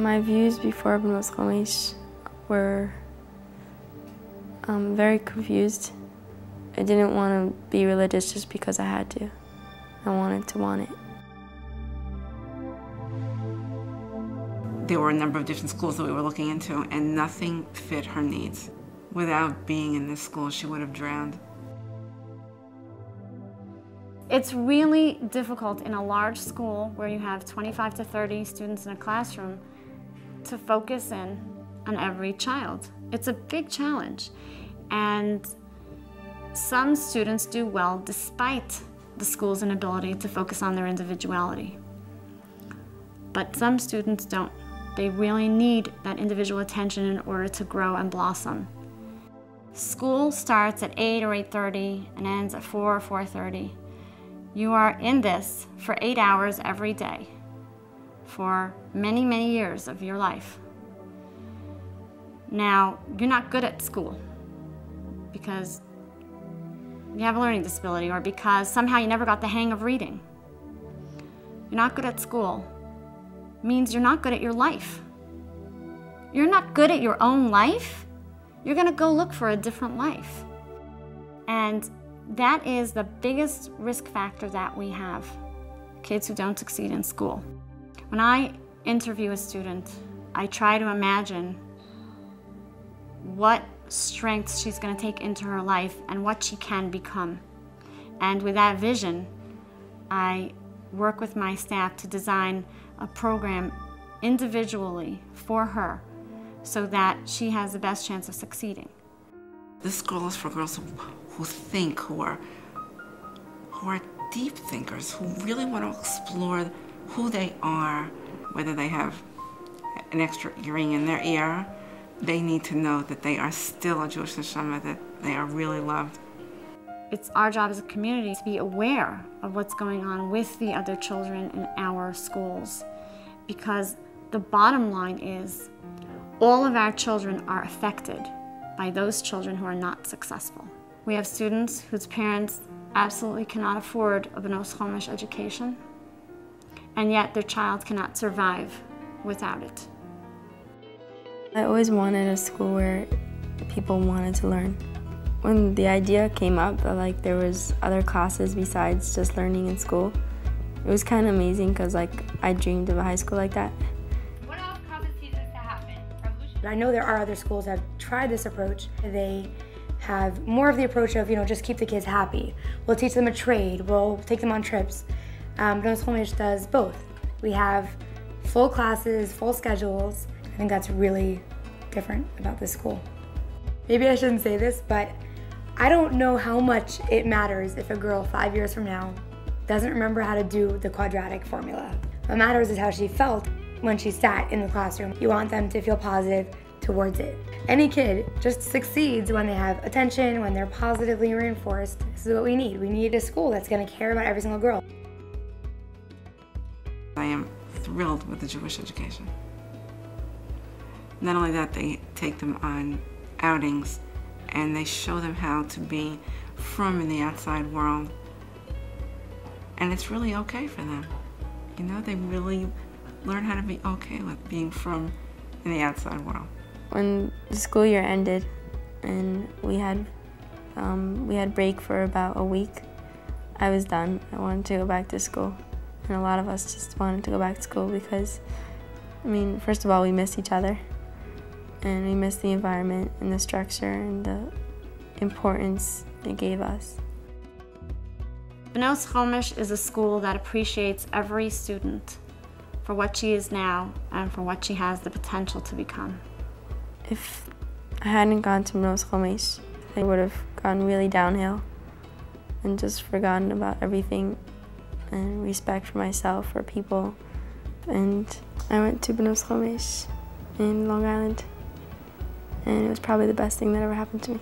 My views before Bnos Chomesh were very confused. I didn't want to be religious just because I had to. I wanted to want it. There were a number of different schools that we were looking into, and nothing fit her needs. Without being in this school, she would have drowned. It's really difficult in a large school where you have 25 to 30 students in a classroom to focus in on every child. It's a big challenge. And some students do well despite the school's inability to focus on their individuality. But some students don't. They really need that individual attention in order to grow and blossom. School starts at 8 or 8:30 and ends at 4 or 4:30. You are in this for 8 hours every day for many, many years of your life. Now, you're not good at school because you have a learning disability or because somehow you never got the hang of reading. You're not good at school means you're not good at your life. You're not good at your own life, you're gonna go look for a different life. And that is the biggest risk factor that we have, kids who don't succeed in school. When I interview a student, I try to imagine what strengths she's going to take into her life and what she can become. And with that vision, I work with my staff to design a program individually for her so that she has the best chance of succeeding. This school is for girls who think, who are deep thinkers, who really want to explore who they are. Whether they have an extra earring in their ear, they need to know that they are still a Jewish neshama, that they are really loved. It's our job as a community to be aware of what's going on with the other children in our schools, because the bottom line is all of our children are affected by those children who are not successful. We have students whose parents absolutely cannot afford a Bnos Chomesh education, and yet their child cannot survive without it. I always wanted a school where people wanted to learn. When the idea came up that there was other classes besides just learning in school, it was kind of amazing because I dreamed of a high school like that. What else causes seasons to happen? I know there are other schools that have tried this approach. They have more of the approach of, just keep the kids happy. We'll teach them a trade, we'll take them on trips. Bnos Chomesh does both. We have full classes, full schedules. I think that's really different about this school. Maybe I shouldn't say this, but I don't know how much it matters if a girl 5 years from now doesn't remember how to do the quadratic formula. What matters is how she felt when she sat in the classroom. You want them to feel positive towards it. Any kid just succeeds when they have attention, when they're positively reinforced. This is what we need. We need a school that's going to care about every single girl. I am thrilled with the Jewish education. Not only that, they take them on outings and they show them how to be frum in the outside world. And it's really okay for them. They really learn how to be okay with being frum in the outside world. When the school year ended and we had break for about a week, I was done. I wanted to go back to school. And a lot of us just wanted to go back to school because, first of all, we missed each other. And we missed the environment and the structure and the importance it gave us. Bnos Chomesh is a school that appreciates every student for what she is now and for what she has the potential to become. If I hadn't gone to Bnos Chomesh, I would have gone really downhill and just forgotten about everything and respect for myself, for people. And I went to Bnos Chomesh in Long Island, and it was probably the best thing that ever happened to me.